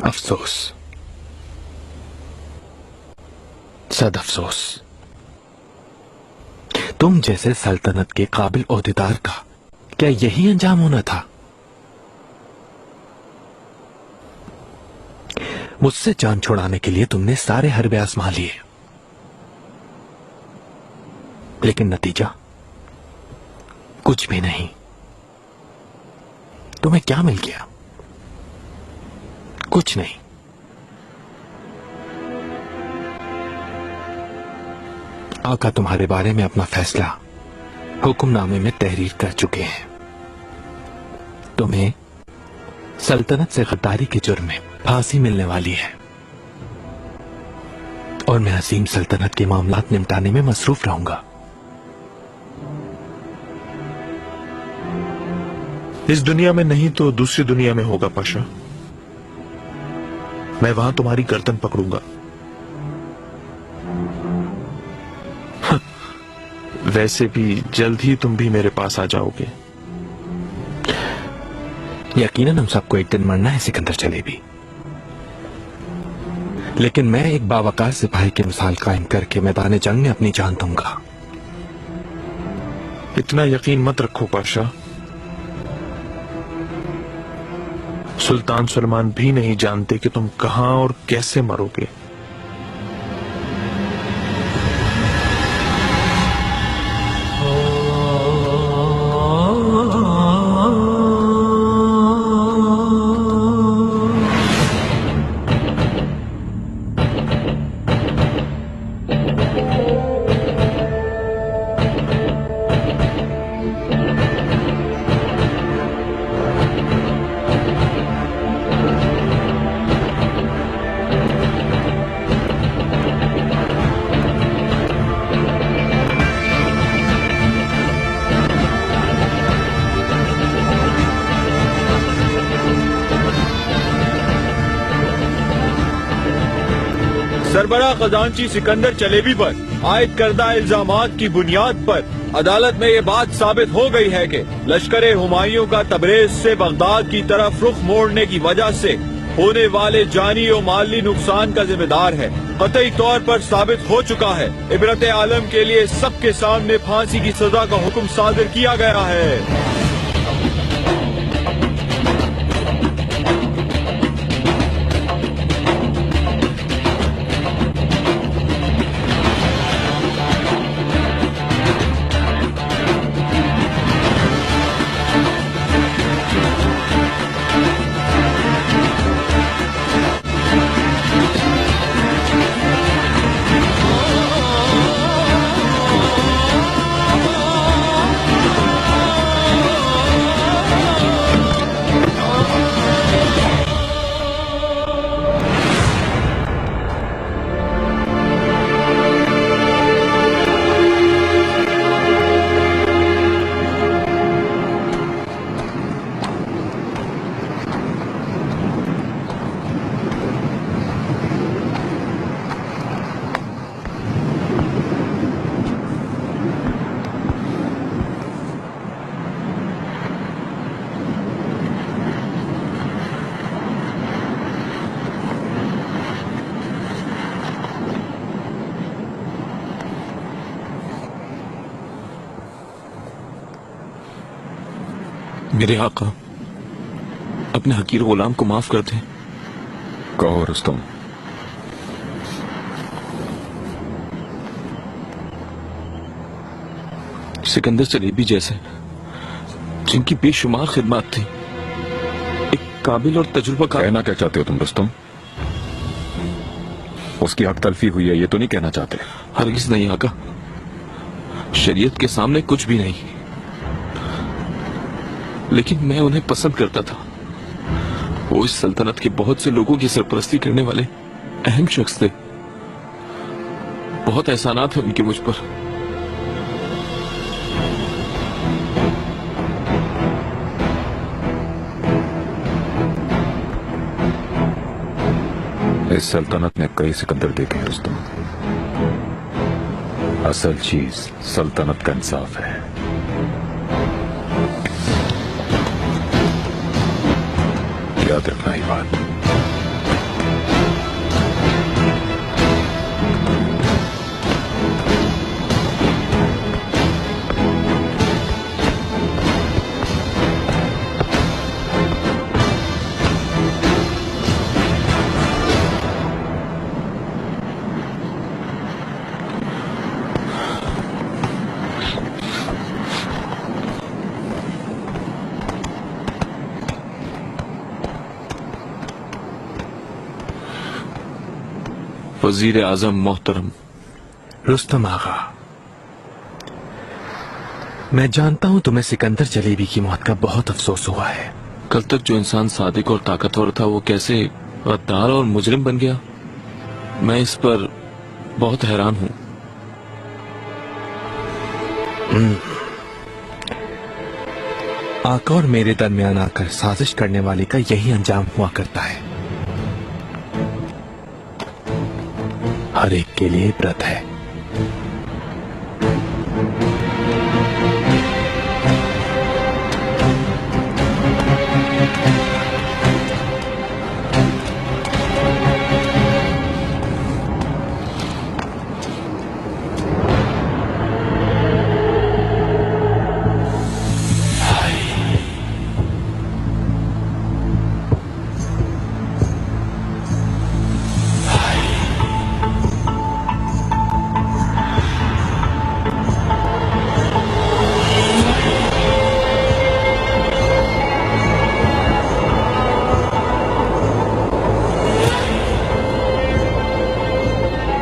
अफसोस, सद अफसोस, तुम जैसे सल्तनत के काबिल ओहदेदार का क्या यही अंजाम होना था? मुझसे जान छुड़ाने के लिए तुमने सारे हरबे आजमा लिए, लेकिन नतीजा कुछ भी नहीं। तुम्हें क्या मिल गया? कुछ नहीं। आका तुम्हारे बारे में अपना फैसला हुक्मनामे में तहरीर कर चुके हैं। तुम्हें सल्तनत से गद्दारी के जुर्म में फांसी मिलने वाली है और मैं असीम सल्तनत के मामलात निपटाने में मसरूफ रहूंगा। इस दुनिया में नहीं तो दूसरी दुनिया में होगा पाशा। मैं वहां तुम्हारी गर्दन पकड़ूंगा। वैसे भी जल्द ही तुम भी मेरे पास आ जाओगे। यकीनन हम सबको एक दिन मरना है सिकंदर चलेबी, लेकिन मैं एक बावकार सिपाही की मिसाल कायम करके मैदान जंग में अपनी जान दूंगा। इतना यकीन मत रखो पाशा। सुल्तान सलमान भी नहीं जानते कि तुम कहां और कैसे मरोगे। सरबराह खजांची सिकंदर चलेबी पर आयद करदा इल्जामात की बुनियाद पर अदालत में ये बात साबित हो गई है कि लश्कर हुमायूं का तबरेज से बगदाद की तरफ रुख मोड़ने की वजह से होने वाले जानी और माली नुकसान का जिम्मेदार है। कतई तौर पर साबित हो चुका है। इबरत आलम के लिए सबके सामने फांसी की सजा का हुक्म सादिर किया गया है। मेरे आका, अपने हकीर गुलाम को माफ कर दें। कहो रुस्तम। सिकंदर चलेबी जैसे जिनकी बेशुमार खिदमत थी, एक काबिल और तजुर्बाकार। कहना क्या चाहते हो तुम रुस्तम? उसकी हक तलफी हुई है ये तो नहीं कहना चाहते? हरगिज नहीं आका, शरीयत के सामने कुछ भी नहीं, लेकिन मैं उन्हें पसंद करता था। वो इस सल्तनत के बहुत से लोगों की सरपरस्ती करने वाले अहम शख्स थे। बहुत एहसानात है उनके मुझ पर। इस सल्तनत ने कई सिकंदर देखे हैं रुस्तम। असल चीज सल्तनत का इंसाफ है। याद रखना ये बात। वजीर आजम मोहतरम। रुस्तम आगा, मैं जानता हूं तुम्हें सिकंदर जलेबी की मौत का बहुत अफसोस हुआ है। कल तक जो इंसान सादिक और ताकतवर था वो कैसे गद्दार और मुजरिम बन गया, मैं इस पर बहुत हैरान हूं। आका और मेरे दरमियान आकर साजिश करने वाले का यही अंजाम हुआ करता है। हर एक के लिए इबरत है।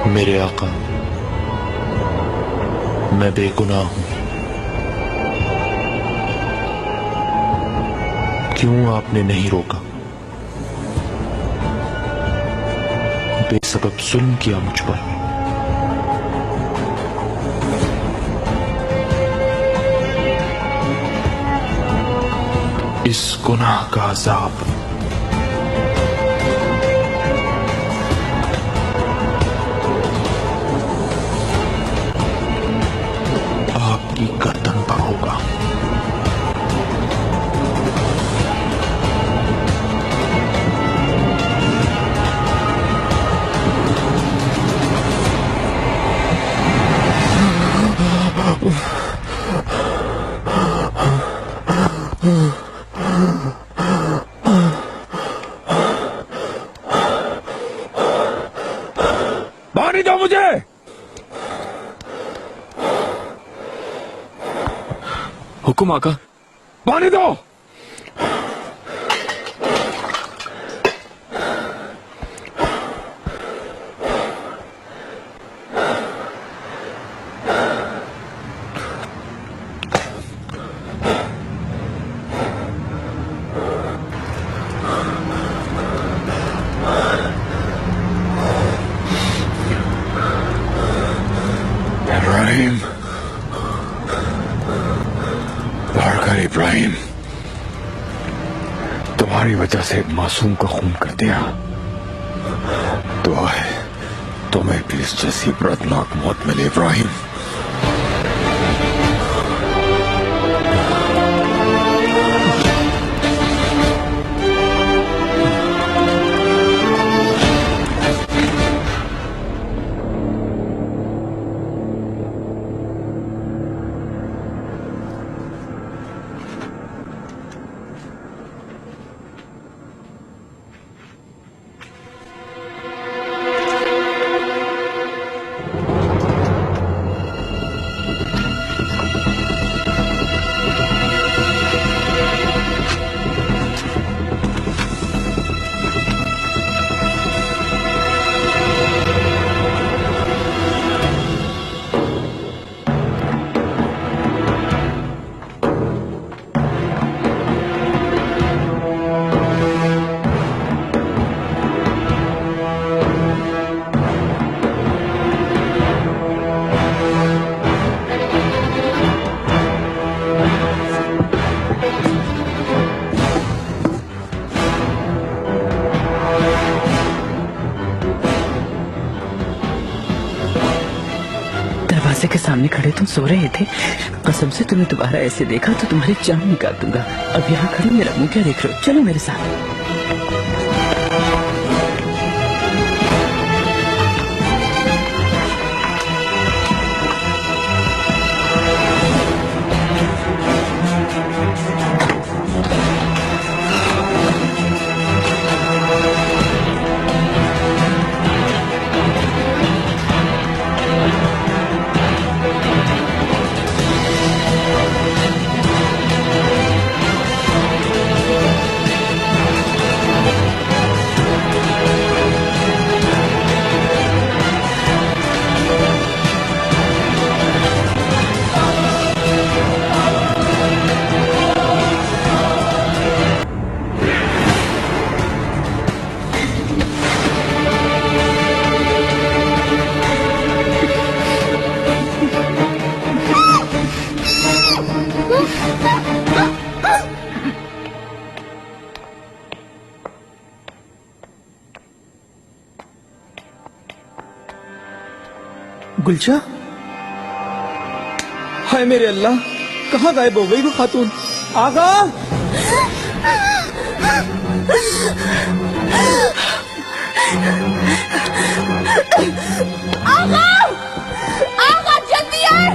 मेरे आका, मैं बेगुनाह हूं। क्यों आपने नहीं रोका? बेसबब जुल्म किया मुझ पर। इस गुनाह का अज़ाब आपकी गर्दन पर होगा। पानी दो मुझे। हुकुम आका। पानी दो। इब्राहिम, बढ़कर इब्राहिम, तुम्हारी वजह से एक मासूम का खून कर दिया। दुआ है तुम्हें भी इस जैसी बदनाक मौत मिले इब्राहिम। दरवाजे के सामने खड़े तुम सो रहे थे। कसम से तुम्हें दोबारा ऐसे देखा तो तुम्हारी जान निकाल दूंगा। अब यहाँ खड़े मेरा मुंह क्या देख रहे हो? चलो मेरे साथ। गुलशा, हाय मेरे अल्लाह, कहाँ गायब हो गई वो खातून? आगा, आगा, आगा जल्दी आए।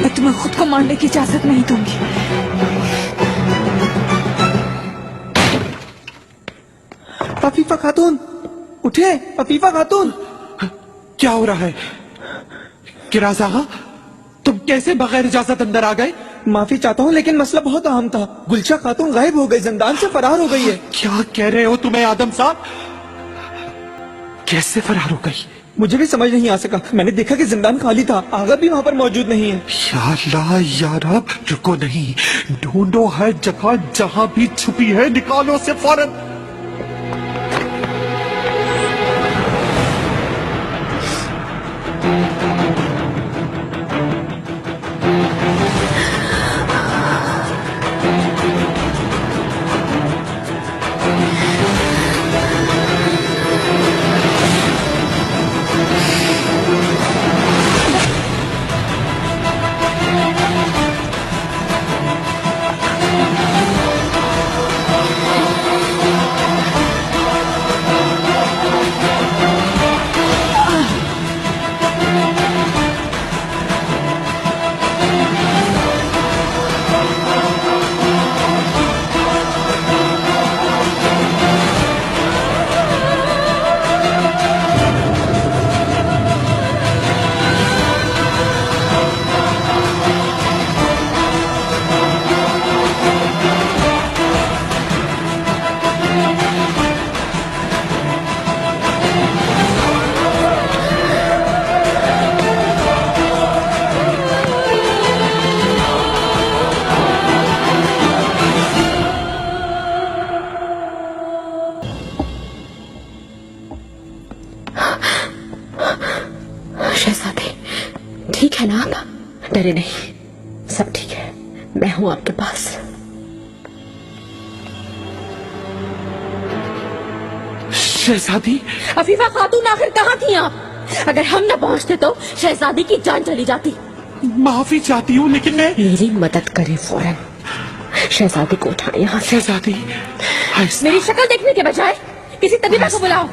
मैं तुम्हें खुद को मारने की इजाजत नहीं दूंगी। अफीफा खातून, उठे। अफीफा खातून, क्या हो रहा है? किराज आगा, तुम कैसे बगैर इजाजत अंदर आ गए? माफी चाहता हूँ लेकिन मसला बहुत अहम था। गुलशा खातून गायब हो गई, जिंदान से फरार हो गई है। क्या कह रहे हो तुम्हें आदम साहब? कैसे फरार हो गई? मुझे भी समझ नहीं आ सका। मैंने देखा कि जिंदान खाली था, आगा भी वहाँ पर मौजूद नहीं है। या अल्लाह या रब, रुको नहीं, ढूंढो हर जगह, जहाँ भी छुपी है निकालो से फौरन। शहजादे, ठीक है ना आप? डरे नहीं, सब ठीक है, मैं हूं आपके पास। शहजादी, अफीफा खातून, आखिर कहाँ थी आप? अगर हम न पहुंचते तो शहजादी की जान चली जाती। माफी चाहती हूँ लेकिन मैं... मेरी मदद करें फौरन, शहजादी को उठाएं यहाँ से। शहजादी, मेरी शक्ल देखने के बजाय किसी तबीबा को बुलाओ।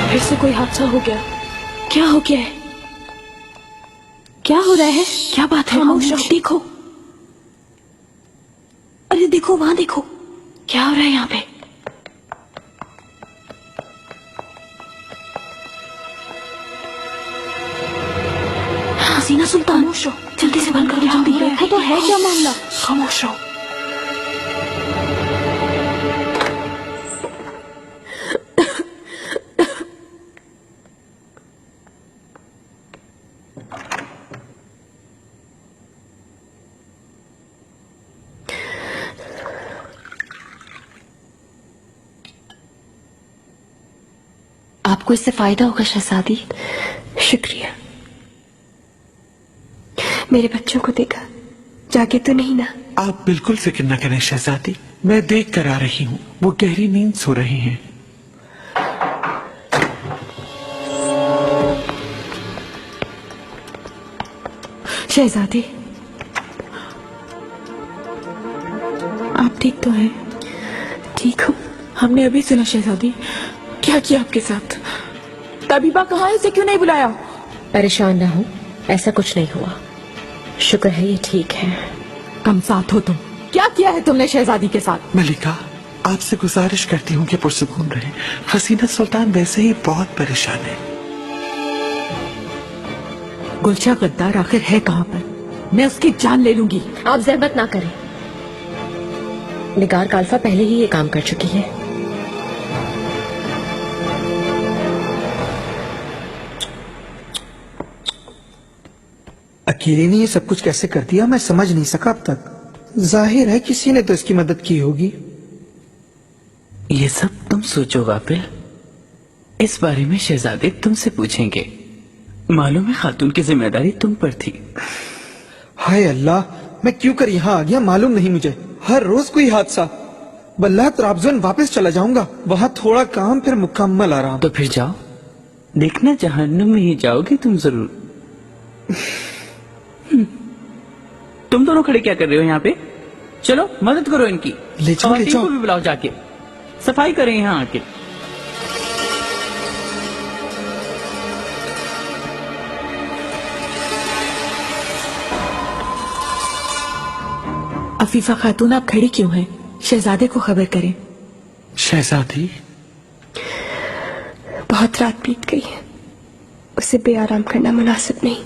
फिर से कोई हादसा हो गया? क्या हो गया है? क्या हो रहा है? क्या बात है? खामोश रहो, देखो, अरे देखो, वहां देखो, क्या हो रहा है यहाँ पे? हसीना सुल्तान, खामोश रहो, जल्दी से बंद करो, जल्दी। देखो तो है क्या मामला? खामोश रहो। आपको इससे फायदा होगा शहजादी। शुक्रिया। मेरे बच्चों को देखा, जागे तो नहीं ना? आप बिल्कुल फिक्र न करें शहजादी, मैं देख कर आ रही हूँ, वो गहरी नींद सो रही हैं। शहजादी, आप ठीक तो हैं? ठीक हूँ। हमने अभी सुना शहजादी, क्या किया आपके साथ? तबीबा कहाँ है? इसे क्यों नहीं बुलाया? परेशान ना हो, ऐसा कुछ नहीं हुआ, शुक्र है ये ठीक है। कम साथ हो तुम। क्या किया है तुमने शहजादी के साथ? मलिका, आपसे गुजारिश करती हूँ कि पुरसुकून रहे। हसीना सुल्तान वैसे ही बहुत परेशान है। गुलशा गद्दार आखिर है कहाँ पर? मैं उसकी जान ले लूंगी। आप जहमत ना करें, निगार काल्फा पहले ही ये काम कर चुकी है। अकेले ने ये सब कुछ कैसे कर दिया मैं समझ नहीं सका अब तक। जाहिर है किसी ने तो इसकी मदद की होगी। ये सब तुम सोचो गाफिल, इस बारे में शहजादे तुमसे पूछेंगे। मालूम है खातून की जिम्मेदारी तुम पर थी। हाय अल्लाह, मैं क्यों कर यहाँ आ गया मालूम नहीं मुझे। हर रोज कोई हादसा। बल्ला त्राबजन वापस चला जाऊंगा, वहां थोड़ा काम फिर मुकम्मल आराम। तो फिर जाओ, देखना जहन्नुम में ही जाओगे तुम जरूर। तुम दोनों खड़े क्या कर रहे हो यहाँ पे? चलो मदद करो इनकी। ले जाओ, ले खवातीन जाओ। को भी बुलाओ, जाके सफाई करें यहाँ आके। अफीफा खातून आप खड़ी क्यों हैं? शहजादे को खबर करें। शहजादी, बहुत रात बीत गई है, उसे बेआराम करना मुनासिब नहीं।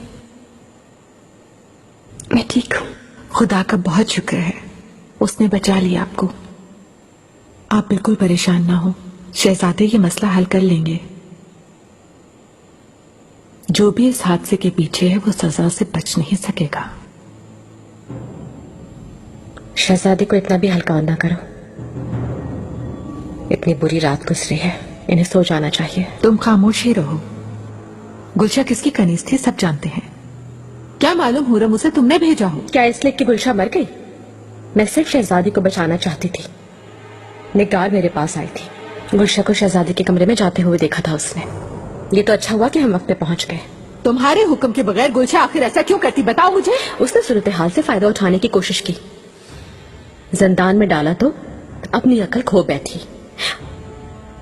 मैं ठीक हूँ। खुदा का बहुत शुक्र है, उसने बचा लिया आपको। आप बिल्कुल परेशान ना हो, शहजादे ये मसला हल कर लेंगे। जो भी इस हादसे के पीछे है वो सजा से बच नहीं सकेगा। शहजादी को इतना भी हल्का ना करो। इतनी बुरी रात गुजरी है, इन्हें सो जाना चाहिए। तुम खामोश ही रहो। गुलशा किसकी कनीज थी सब जानते हैं। क्या मालूम हुरम उसे तुमने भेजा हो? क्या इसलिए कि गुलशा मर गई? मैं सिर्फ शहजादी को बचाना चाहती थी। निगार मेरे पास आई थी, गुलशा को शहजादी के कमरे में जाते हुए देखा था उसने। ये तो अच्छा हुआ कि हम वक्त पे पहुंच गए। तुम्हारे हुक्म के बगैर गुलशा आखिर ऐसा क्यों करती, बताओ मुझे। उसने सूरत हाल से फायदा उठाने की कोशिश की। जिंदान में डाला तो अपनी अकल खो बैठी।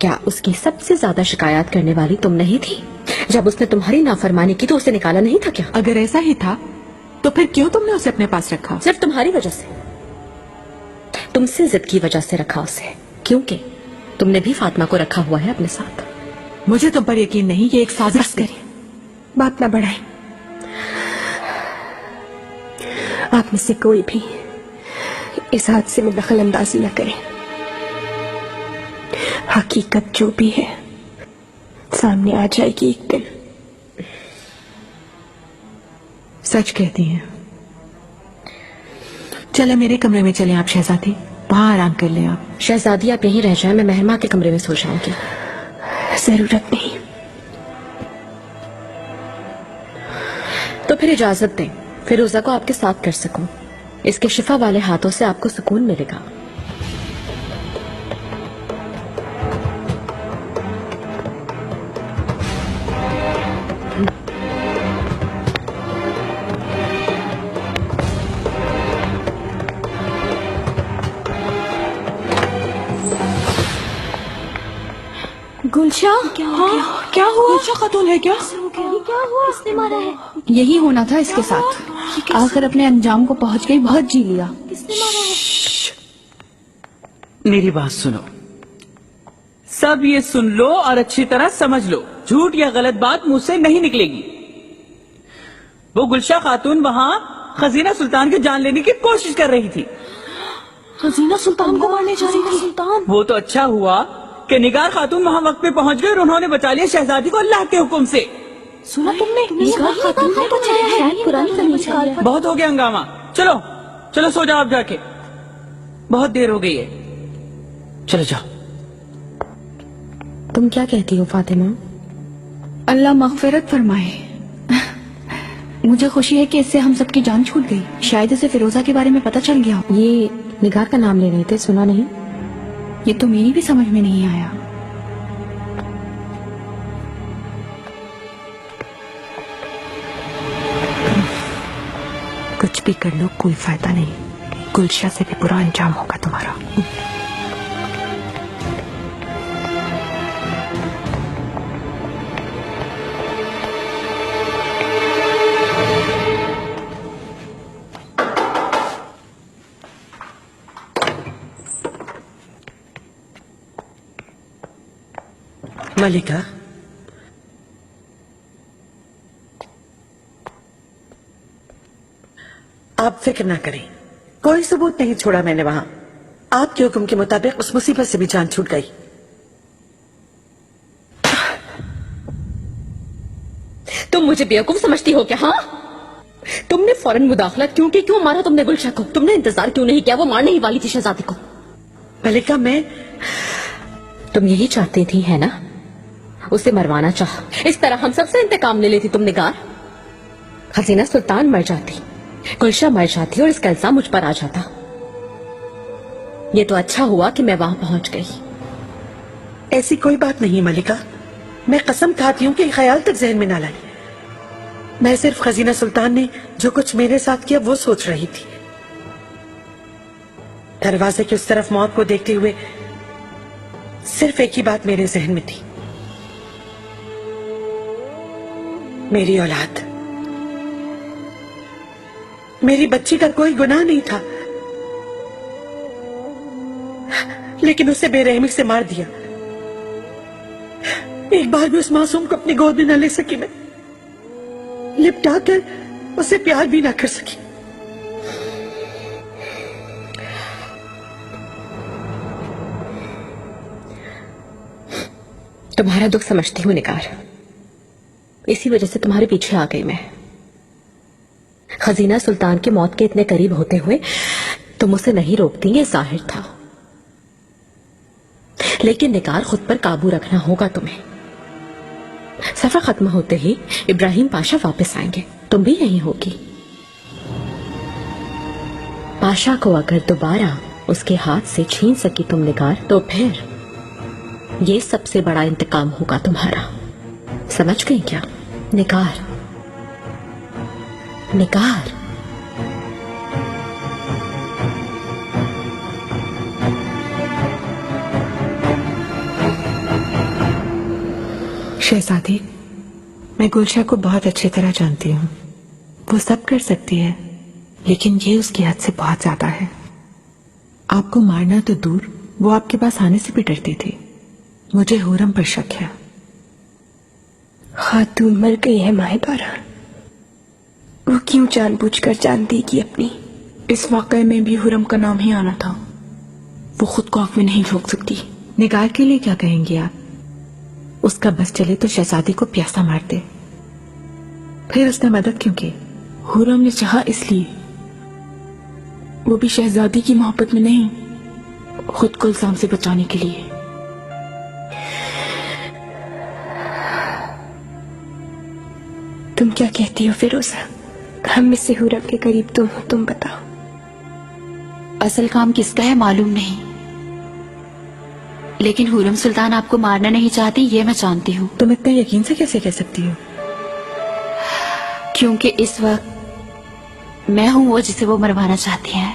क्या उसकी सबसे ज्यादा शिकायत करने वाली तुम नहीं थी? जब उसने तुम्हारी नाफरमानी की तो उसे निकाला नहीं था क्या? अगर ऐसा ही था तो फिर क्यों तुमने उसे अपने पास रखा? सिर्फ तुम्हारी वजह से, तुमसे जिद की वजह से रखा उसे, क्योंकि तुमने भी फातिमा को रखा हुआ है अपने साथ। मुझे तुम पर यकीन नहीं, ये एक साजिश करें, बात ना बढ़ाएं। आप में से कोई भी इस हादसे में दखल अंदाजी न करें। हकीकत जो भी है सामने आ जाएगी एक दिन। सच कहती हैं। चले मेरे कमरे में चले आप शहजादी, वहां आराम कर लें आप। शहजादी आप यहीं रह जाए, मैं मेहरमा के कमरे में सो जाऊंगी। जरूरत नहीं। तो फिर इजाजत दें, फिरोजा को आपके साथ कर सकूं। इसके शिफा वाले हाथों से आपको सुकून मिलेगा। गुलशा, क्या हो गया? क्या हुआ? गुलशा खातून है क्या? क्या हुआ? किसने मारा है? यही होना था इसके साथ। आखिर अपने अंजाम को पहुंच गई, बहुत जी लिया। किसने मारा है? मेरी बात सुनो, सब ये सुन लो और अच्छी तरह समझ लो, झूठ या गलत बात मुंह से नहीं निकलेगी। वो गुलशा खातून वहां खजीना सुल्तान की जान लेने की कोशिश कर रही थी। खजीना सुल्तान को मारने जा रही थी। सुल्तान, वो तो अच्छा हुआ कि निगार खातून वहां वक्त पे पहुंच गई और उन्होंने बचा लिया शहजादी को अल्लाह के हुक्म से। सुना तुमने? निगार खातून ने बचाया है। शायद पुरानी तमीज का। बहुत हो गया हंगामा, चलो चलो सो जाओ आप जाके, बहुत देर हो गई है, चलो जाओ। तुम क्या कहती हो फातिमा? अल्लाह मगफिरत फरमाए। मुझे खुशी है कि इससे हम सबकी जान छूट गई। शायद इसे फिरोजा के बारे में पता चल गया। ये निगार का नाम ले रहे थे, सुना नहीं? ये तो मेरी भी समझ में नहीं आया। कुछ भी कर लो कोई फायदा नहीं, गुलशा से भी बुरा अंजाम होगा तुम्हारा। मलिका, आप फिक्र ना करें, कोई सबूत नहीं छोड़ा मैंने वहां। आपके हुक्म के मुताबिक उस मुसीबत से भी जान छूट गई। तुम मुझे बेवकूफ समझती हो क्या? हाँ, तुमने फौरन मुदाखला क्यों की? क्यों मारा तुमने गुलशा को? तुमने इंतजार क्यों नहीं किया? वो मारने ही वाली थी शहजादी को। मलिका, तुम यही चाहती थी है ना? उसे मरवाना चाहा। इस तरह हम सबसे इंतकाम ले लेती तुम निगार। खजीना सुल्तान मर जाती, गुलशा मर जाती और इसका इल्जाम मुझ पर आ जाता। ये तो अच्छा हुआ कि मैं वहां पहुंच गई। ऐसी कोई बात नहीं मलिका, मैं कसम खाती हूँ कि ख्याल तक जहन में ना लाई। मैं सिर्फ खजीना सुल्तान ने जो कुछ मेरे साथ किया वो सोच रही थी। दरवाजे की उस तरफ मौत को देखते हुए सिर्फ एक ही बात मेरे जहन में थी, मेरी औलाद, मेरी बच्ची का कोई गुनाह नहीं था, लेकिन उसे बेरहमी से मार दिया। एक बार भी उस मासूम को अपनी गोद में न ले सकी मैं, लिपटा कर उसे प्यार भी ना कर सकी। तुम्हारा दुख समझती हूँ निगार, इसी वजह से तुम्हारे पीछे आ गई मैं। खजीना सुल्तान की मौत के इतने करीब होते हुए तुम उसे नहीं रोकती, ये जाहिर था। लेकिन निगार, खुद पर काबू रखना होगा तुम्हें। सफर खत्म होते ही इब्राहिम पाशा वापस आएंगे, तुम भी यहीं होगी। पाशा को अगर दोबारा उसके हाथ से छीन सकी तुम निगार, तो फिर ये सबसे बड़ा इंतकाम होगा तुम्हारा। समझ गई क्या निगार? निगार, शहजादी, मैं गुलशा को बहुत अच्छी तरह जानती हूँ। वो सब कर सकती है, लेकिन ये उसकी हद से बहुत ज्यादा है। आपको मारना तो दूर, वो आपके पास आने से भी डरती थी। मुझे हुरम पर शक है। खातून मर गई है माहिबारा, वो क्यों जानबूझकर जान देगी अपनी? इस वाकये में भी हुरम का नाम ही आना था। वो खुद को आंख में नहीं झोंक सकती। निगार के लिए क्या कहेंगे आप? उसका बस चले तो शहजादी को प्यासा मार दे, फिर उसने मदद क्यों की? हुरम ने चाहा इसलिए, वो भी शहजादी की मोहब्बत में नहीं, खुद को इल्जाम से बचाने के लिए। तुम क्या कहती हो फिरोजा? हम में से हुरम के करीब तुम हो, तुम बताओ। असल काम किसका है मालूम नहीं, लेकिन हुरम सुल्तान आपको मारना नहीं चाहती, ये मैं जानती हूँ। तुम इतने यकीन से कैसे कह सकती हो? क्योंकि इस वक्त मैं हूं वो जिसे वो मरवाना चाहती हैं।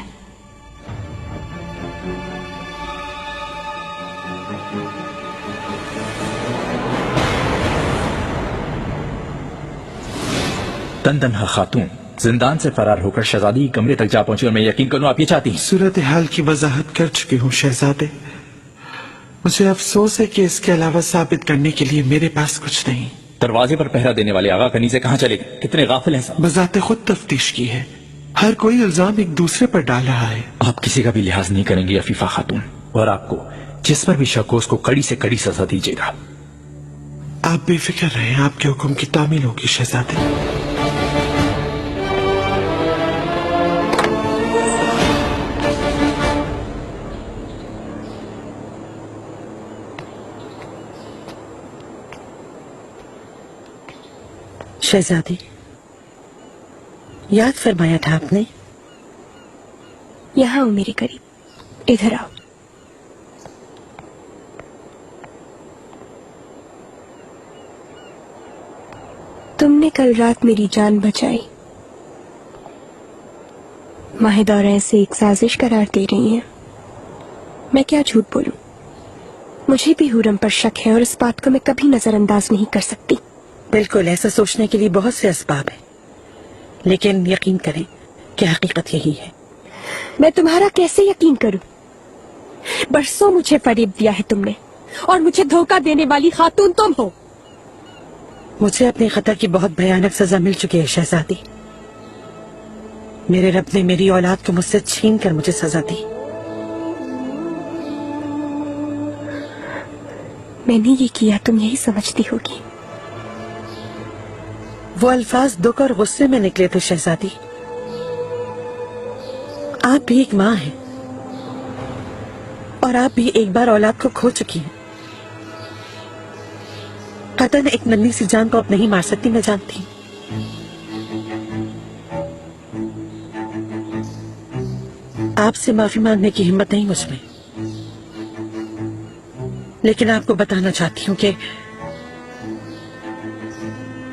तनतनहा खातून जिंदान से फरार होकर शहजादी के कमरे तक जा पहुंची और मैं यकीन करूं आप ये चाहती हैं। सूरत हाल की वजाहत कर चुकी हूँ शहजादे। मुझे अफसोस है कि इसके अलावा साबित करने के लिए मेरे पास कुछ नहीं। दरवाजे पर पहरा देने वाले आगा कनी से कहाँ चले गए? कितने गाफिल हैं सब। बजाते खुद तफ्तीश की है, हर कोई इल्जाम एक दूसरे पर डाल रहा है। आप किसी का भी लिहाज नहीं करेंगी अफीफा खातून, और आपको जिस पर भी शक हो उसको कड़ी से कड़ी सजा दीजिएगा। आप बेफिक्र रहें, आपके हुक्म की तामील होगी शहजादे। शहजादी, याद फरमाया था आपने? यहाँ हूँ मेरे करीब, इधर आओ। तुमने कल रात मेरी जान बचाई। माहिदौरा ऐसे एक साजिश करार दे रही हैं। मैं क्या झूठ बोलूं, मुझे भी हुरम पर शक है और इस बात को मैं कभी नजरअंदाज नहीं कर सकती। बिल्कुल, ऐसा सोचने के लिए बहुत से असबाब हैं, लेकिन यकीन करें कि हकीकत यही है। मैं तुम्हारा कैसे यकीन करूं? बरसों मुझे फरेब दिया है तुमने, और मुझे धोखा देने वाली खातून तुम हो। मुझे अपने खता की बहुत भयानक सजा मिल चुकी है शहजादी। मेरे रब ने मेरी औलाद को मुझसे छीन कर मुझे सजा दी। मैंने ये किया तुम यही समझती होगी। वो अल्फाज दुख और गुस्से में निकले थे शहजादी। आप भी एक माँ हैं और आप भी एक बार औलाद को खो चुकी हैं। कतन एक नन्ही सी जान को अब नहीं मार सकती, मैं जानती। आपसे माफी मांगने की हिम्मत नहीं मुझमें, लेकिन आपको बताना चाहती हूँ कि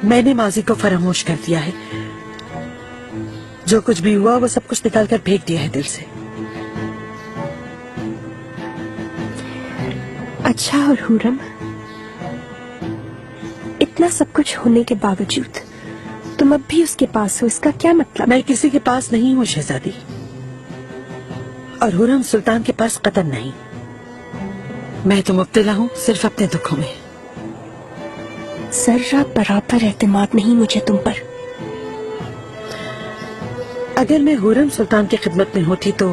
मैंने माजी को फरामोश कर दिया है। जो कुछ भी हुआ वो सब कुछ निकाल कर फेंक दिया है दिल से। अच्छा, और हुरम, इतना सब कुछ होने के बावजूद तुम अब भी उसके पास हो, इसका क्या मतलब? मैं किसी के पास नहीं हूँ शहजादी, और हुरम सुल्तान के पास कतन नहीं। मैं तो मुब्तला हूँ सिर्फ अपने दुखों में। जर्रा बराबर एतमाद नहीं मुझे तुम पर। अगर मैं हुरम सुल्तान की खिदमत में होती तो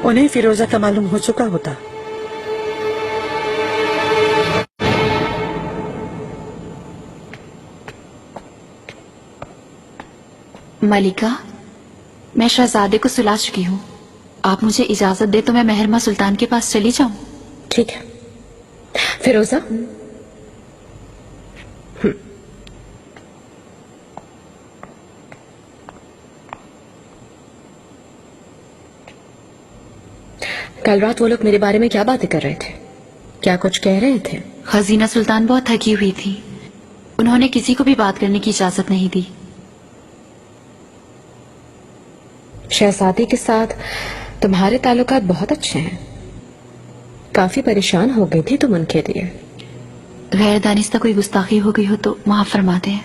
उन्हें फिरोजा का मालूम हो चुका होता। मलिका, मैं शहजादे को सुला चुकी हूँ। आप मुझे इजाजत दे तो मैं मेहरमा सुल्तान के पास चली जाऊं। ठीक है फिरोजा। कल रात वो लोग मेरे बारे में क्या बातें कर रहे थे? क्या कुछ कह रहे थे? खजीना सुल्तान बहुत थकी हुई थी। उन्होंने किसी को भी बात करने की इजाजत नहीं दी। शहजादी के साथ तुम्हारे ताल्लुकात बहुत अच्छे हैं। काफी परेशान हो गई थी तुम उनके लिए। गैर दानिस्ता कोई गुस्ताखी हो गई हो तो माफ फरमा दें।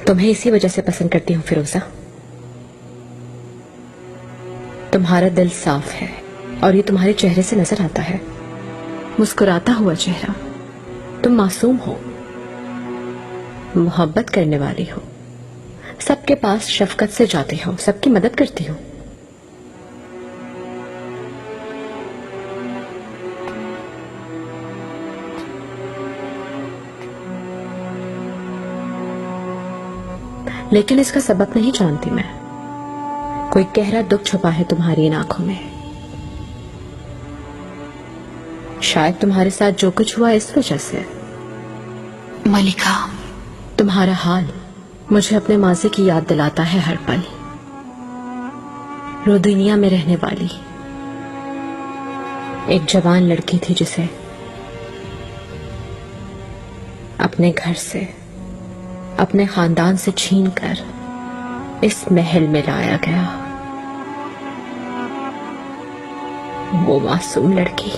तुम्हें इसी वजह से पसंद करती हूँ फिरोजा। तुम्हारा दिल साफ है और ये तुम्हारे चेहरे से नजर आता है। मुस्कुराता हुआ चेहरा। तुम मासूम हो, मोहब्बत करने वाली हो, सबके पास शफकत से जाती हो, सबकी मदद करती हो। लेकिन इसका सबब नहीं जानती मैं। कोई गहरा दुख छुपा है तुम्हारी इन आंखों में। शायद तुम्हारे साथ जो कुछ हुआ इस वजह से। मलिका, तुम्हारा हाल मुझे अपने माजी की याद दिलाता है हर पल। रोदिनिया में रहने वाली एक जवान लड़की थी जिसे अपने घर से, अपने खानदान से छीनकर इस महल में लाया गया। वो मासूम लड़की।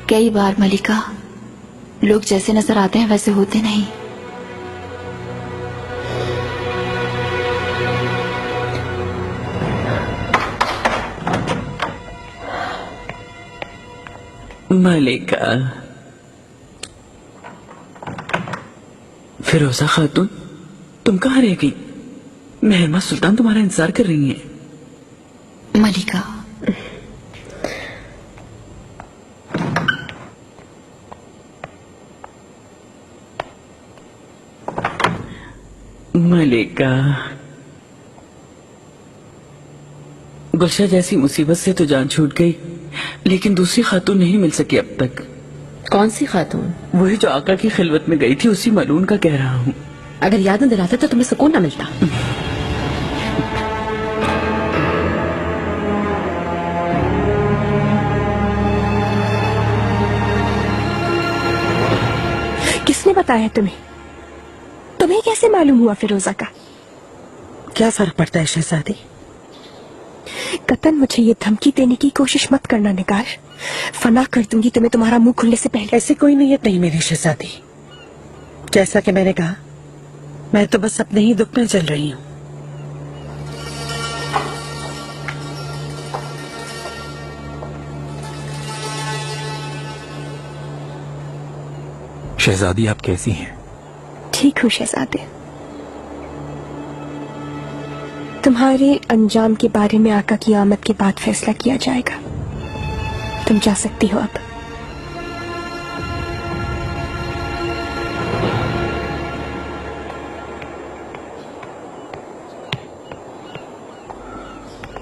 कई बार मलिका, लोग जैसे नजर आते हैं वैसे होते नहीं। मलिका, फिरोजा खातून, तुम कहाँ रह गई? मेहरमा सुल्तान तुम्हारा इंतजार कर रही हैं। मलिका, मलिका, गुलशा जैसी मुसीबत से तो जान छूट गई, लेकिन दूसरी खातून नहीं मिल सकी अब तक। कौन सी खातून? वही जो आका की खिलवत में गई थी, उसी मलून का कह रहा हूँ। अगर याद न दिलाते तो तुम्हें सुकून न मिलता। किसने बताया तुम्हें? तुम्हें कैसे मालूम हुआ फिरोजा का? क्या फर्क पड़ता है शहजादी? कतन मुझे ये धमकी देने की कोशिश मत करना निगार। फना कर दूंगी तुम्हें तुम्हारा मुंह खुलने से पहले। ऐसी कोई नीयत नहीं मेरी शहजादी। जैसा कि मैंने कहा, मैं तो बस अपने ही दुख में चल रही हूँ। शहजादी, आप कैसी हैं? ठीक हूँ शहजादे। तुम्हारे अंजाम के बारे में आका की आमद के बाद फैसला किया जाएगा। तुम जा सकती हो अब।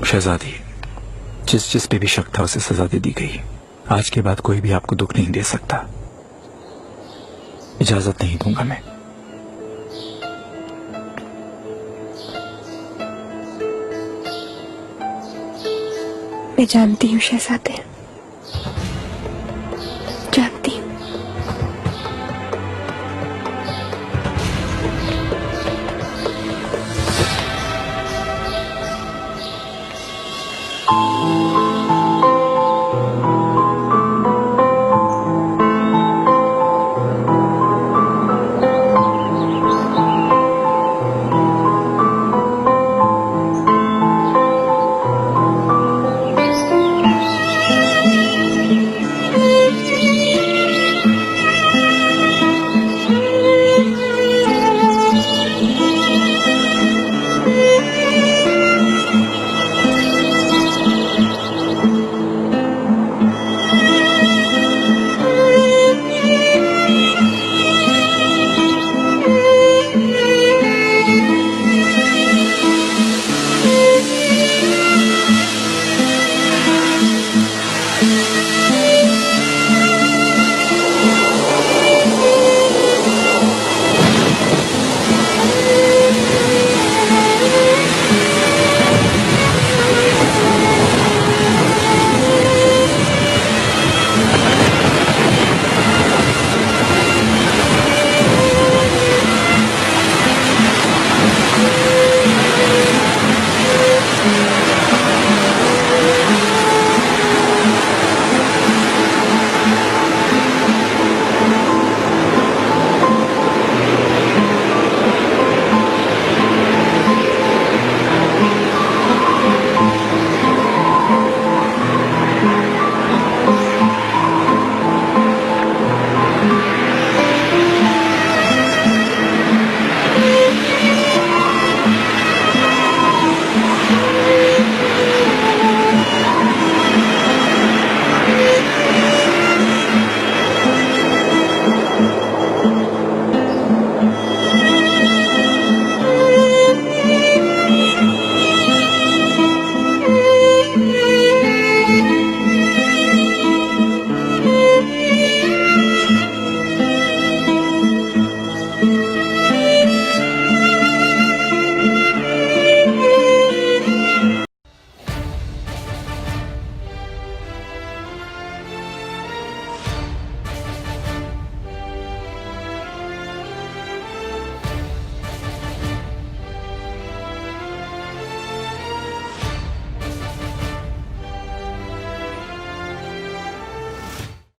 शहजादी, जिस पे भी शक था उसे सजा दे दी गई। आज के बाद कोई भी आपको दुख नहीं दे सकता। इजाजत नहीं दूंगा मैं। मैं जानती हूँ शहजादे।